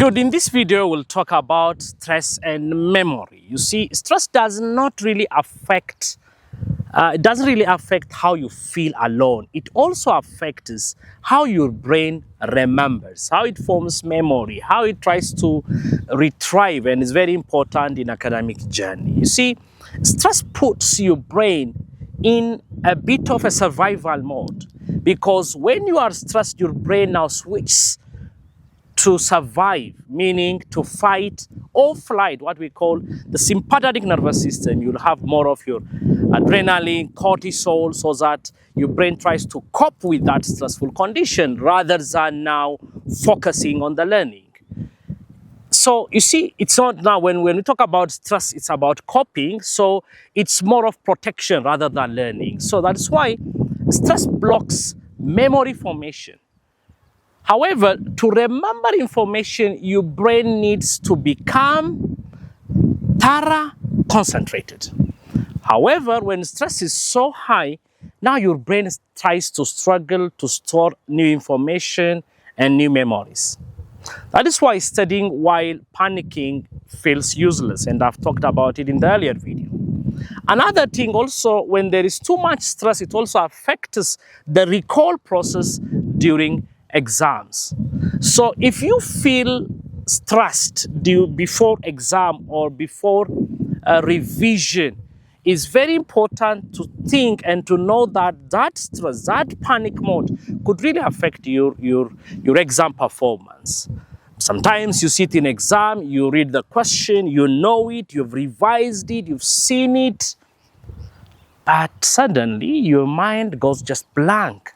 Good. In this video, we'll talk about stress and memory. You see, stress does not really affect, it doesn't really affect how you feel alone. It also affects how your brain remembers, how it forms memory, how it tries to retrieve, and is very important in academic journey. You see, stress puts your brain in a bit of a survival mode, because when you are stressed, your brain now switches to survive, meaning to fight or flight, what we call the sympathetic nervous system. You'll have more of your adrenaline, cortisol, so that your brain tries to cope with that stressful condition rather than now focusing on the learning. So you see, it's not now when we talk about stress, it's about coping. So it's more of protection rather than learning. So that's why stress blocks memory formation. However, to remember information, your brain needs to become thorough, concentrated. However, when stress is so high, now your brain tries to struggle to store new information and new memories. That is why studying while panicking feels useless, and I've talked about it in the earlier video. Another thing also, when there is too much stress, it also affects the recall process during exams. So if you feel stressed before exam or before a revision, it's very important to think and to know that that stress, that panic mode could really affect your exam performance. Sometimes you sit in exam, you read the question, you know it, you've revised it, you've seen it, but suddenly your mind goes just blank.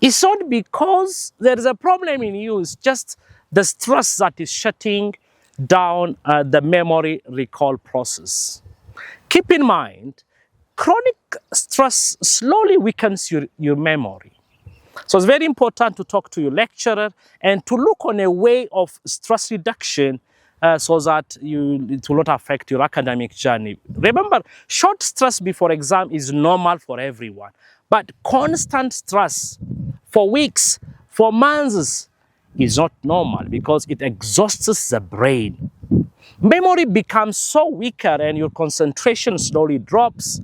It's not because there is a problem in you, it's just the stress that is shutting down the memory recall process. Keep in mind, chronic stress slowly weakens your memory. So it's very important to talk to your lecturer and to look on a way of stress reduction so that it will not affect your academic journey. Remember, short stress before exam is normal for everyone, but constant stress for weeks, for months, is not normal because it exhausts the brain. Memory becomes so weaker and your concentration slowly drops,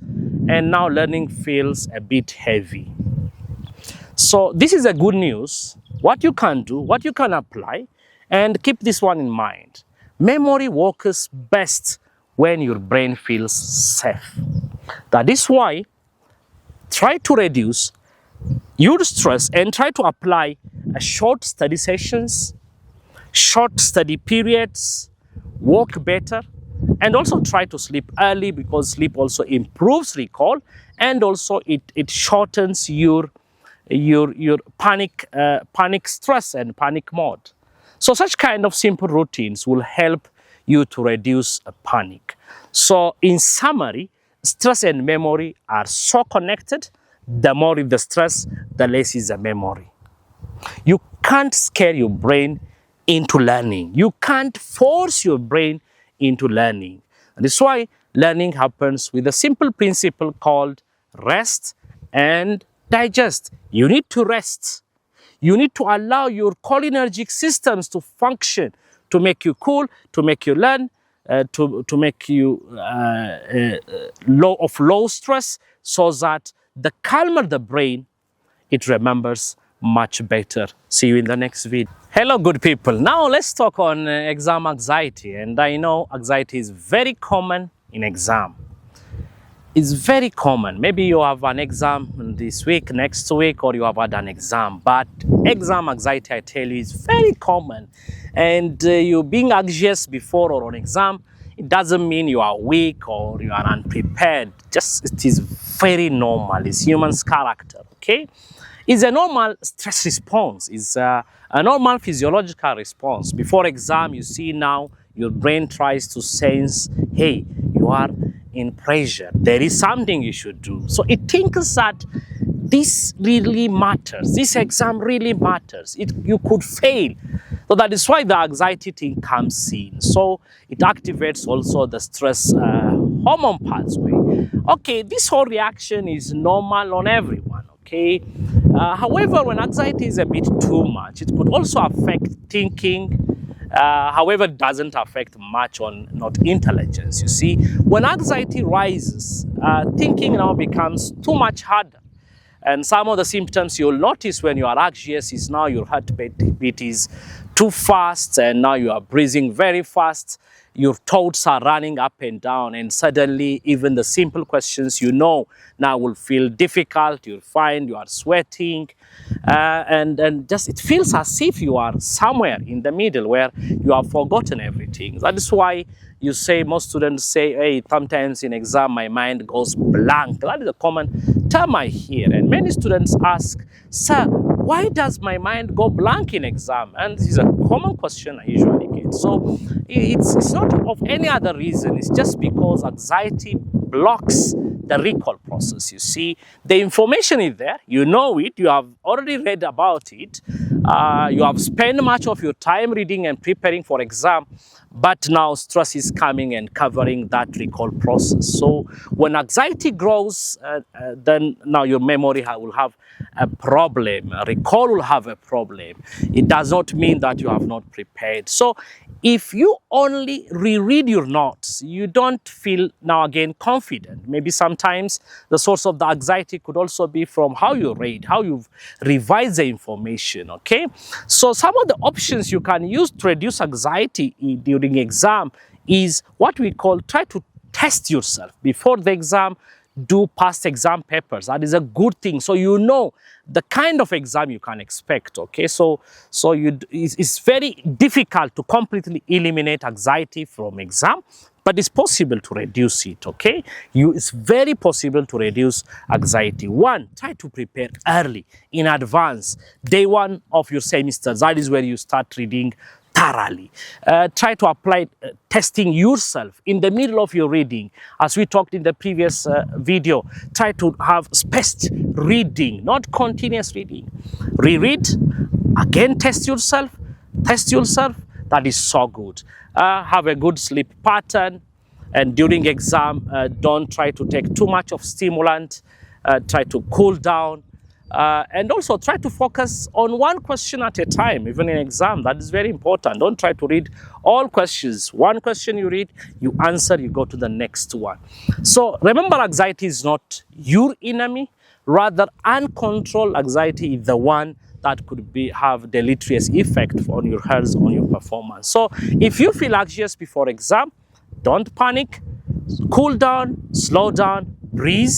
and now learning feels a bit heavy. So this is a good news. What you can do, what you can apply, and keep this one in mind. Memory works best when your brain feels safe. That is why try to reduce your stress and try to apply short study sessions, short study periods, work better, and also try to sleep early, because sleep also improves recall, and also it shortens your panic stress and panic mode. So such kind of simple routines will help you to reduce panic. So in summary, stress and memory are so connected. The more is the stress, the less is the memory. You can't scare your brain into learning. You can't force your brain into learning. And that's why learning happens with a simple principle called rest and digest. You need to rest. You need to allow your cholinergic systems to function, to make you cool, to make you learn, to make you low stress, so that the calmer the brain, it remembers much better. See you in the next video. Hello, good people. Now let's talk on exam anxiety. And I know anxiety is very common in exam. It's very common. Maybe you have an exam this week, next week, or you have had an exam. But exam anxiety, I tell you, is very common. And you being anxious before or on exam, it doesn't mean you are weak or you are unprepared. Just it is very normal. It's human's character, okay? It's a normal stress response. It's a normal physiological response. Before exam, you see now your brain tries to sense, hey, you are in pressure. There is something you should do. So it thinks that this really matters. This exam really matters. You could fail. So that is why the anxiety thing comes in. So it activates also the stress hormone pathway. Okay, this whole reaction is normal on everyone, okay? However, when anxiety is a bit too much, it could also affect thinking, However, it doesn't affect much on not intelligence. You see, when anxiety rises, thinking now becomes too much harder. And some of the symptoms you'll notice when you are anxious is now your heartbeat is too fast, and now you are breathing very fast. Your thoughts are running up and down, and suddenly even the simple questions now will feel difficult. You'll find you are sweating, and just it feels as if you are somewhere in the middle where you have forgotten everything. That is why you say, most students say, hey, sometimes in exam my mind goes blank. That is a common term I hear, and many students ask, sir, why does my mind go blank in exam? And this is a common question I usually get. So it's not of any other reason. It's just because anxiety blocks the recall process. You see, the information is there. You know it. You have already read about it. You have spent much of your time reading and preparing for exam. But now stress is coming and covering that recall process. So when anxiety grows, then now your memory will have a problem. Recall will have a problem. It does not mean that you have not prepared. So if you only reread your notes, you don't feel now again confident. Maybe sometimes the source of the anxiety could also be from how you read, how you've revised the information, okay? So some of the options you can use to reduce anxiety during exam is what we call try to test yourself before the exam. Do past exam papers. That is a good thing. So you know the kind of exam you can expect, okay? So it's very difficult to completely eliminate anxiety from exam, but it's possible to reduce it, okay? It's very possible to reduce anxiety. One, try to prepare early, in advance. Day one of your semester, that is where you start reading thoroughly. Try to apply testing yourself in the middle of your reading. As we talked in the previous video, try to have spaced reading, not continuous reading. Reread, again test yourself. That is so good. Have a good sleep pattern, and during exam, don't try to take too much of stimulant. Try to cool down. And also try to focus on one question at a time, even in exam. That is very important. Don't try to read all questions. One question you read, you answer, you go to the next one. So remember, anxiety is not your enemy. Rather, uncontrolled anxiety is the one that could have deleterious effect on your health, on your performance. So if you feel anxious before exam, don't panic. Cool down, slow down, breathe,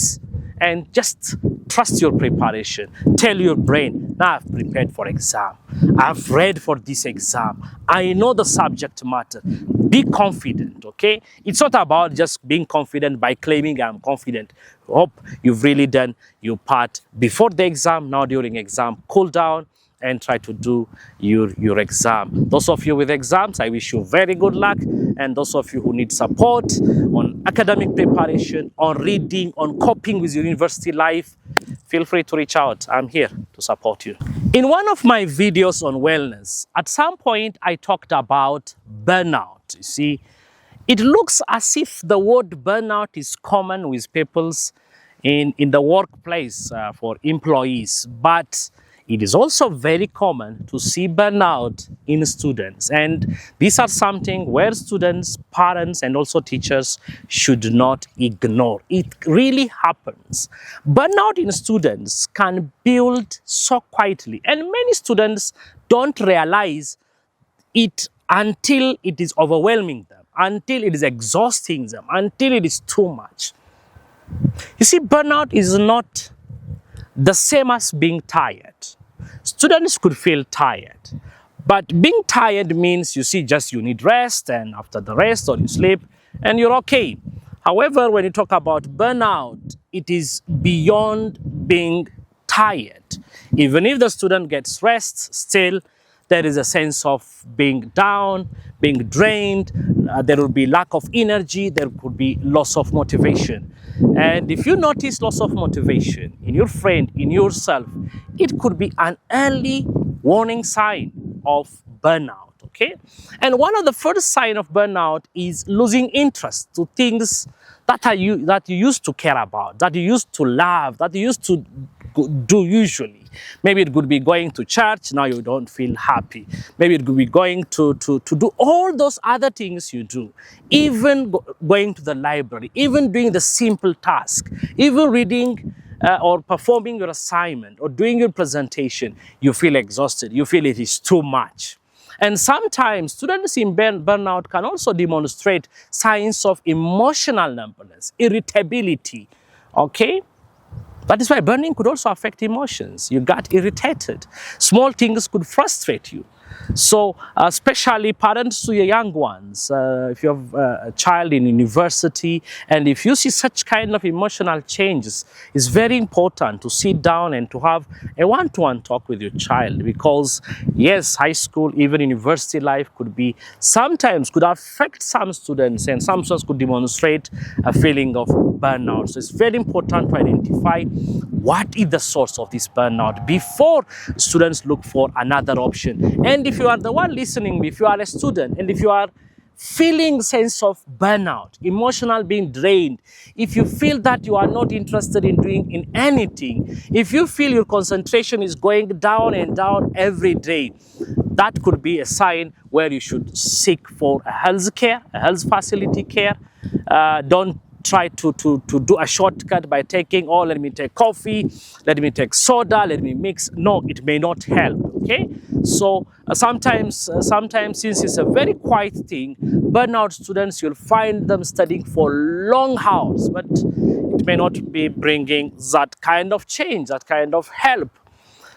and just trust your preparation. Tell your brain, now I've prepared for exam. I've read for this exam. I know the subject matter. Be confident, okay? It's not about just being confident by claiming I'm confident. Hope you've really done your part before the exam. Now during exam, cool down and try to do your exam. Those of you with exams, I wish you very good luck. And those of you who need support on academic preparation, on reading, on coping with your university life, feel free to reach out. I'm here to support you. In one of my videos on wellness, at some point I talked about burnout. You see, it looks as if the word burnout is common with people in the workplace for employees, but it is also very common to see burnout in students. And these are something where students, parents, and also teachers should not ignore. It really happens. Burnout in students can build so quietly, and many students don't realize it until it is overwhelming them, until it is exhausting them, until it is too much. You see, burnout is not the same as being tired. Students could feel tired, but being tired means, you see, just you need rest, and after the rest or you sleep and you're okay. However, when you talk about burnout, it is beyond being tired. Even if the student gets rest, still there is a sense of being down, being drained. There will be lack of energy. There could be loss of motivation. And if you notice loss of motivation in your friend, in yourself, it could be an early warning sign of burnout, okay? And one of the first signs of burnout is losing interest to things that you used to care about, that you used to love, that you used to do usually. Maybe it could be going to church, now you don't feel happy. Maybe it could be going to do all those other things you do. Even going to the library, even doing the simple task, even reading or performing your assignment or doing your presentation, you feel exhausted. You feel it is too much. And sometimes students in burnout can also demonstrate signs of emotional numbness, irritability, okay? That is why burning could also affect emotions. You got irritated. Small things could frustrate you. So especially parents to your young ones, if you have a child in university, and if you see such kind of emotional changes, it's very important to sit down and to have a one-to-one talk with your child, because yes, high school, even university life sometimes could affect some students, and some students could demonstrate a feeling of burnout. So it's very important to identify what is the source of this burnout before students look for another option. And if you are the one listening, if you are a student, and if you are feeling sense of burnout, emotional being drained, if you feel that you are not interested in doing anything, if you feel your concentration is going down and down every day, that could be a sign where you should seek for a health care, a health facility care. Don't try to do a shortcut by taking, oh, let me take coffee, let me take soda, let me mix. No, it may not help, okay? So sometimes since it's a very quiet thing, burnout students, you'll find them studying for long hours, but it may not be bringing that kind of change, that kind of help.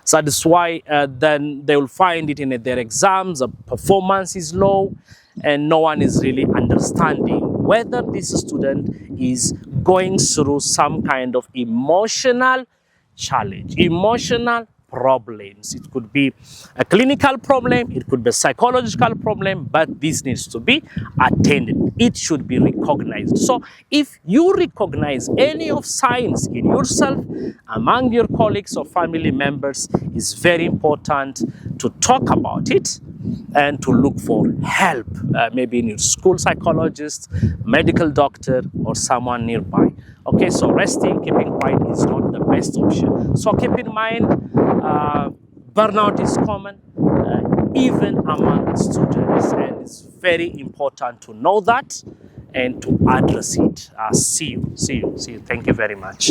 So that's why then they will find it in their exams, the performance is low, and no one is really understanding whether this student is going through some kind of emotional challenge, emotional problems. It could be a clinical problem, it could be a psychological problem, but this needs to be attended. It should be recognized. So if you recognize any of signs in yourself, among your colleagues or family members, it's very important to talk about it and to look for help, maybe in your school psychologist, medical doctor, or someone nearby. Okay, so resting, keeping quiet is not the best option. So keep in mind, burnout is common, even among students, and it's very important to know that and to address it. See you. Thank you very much.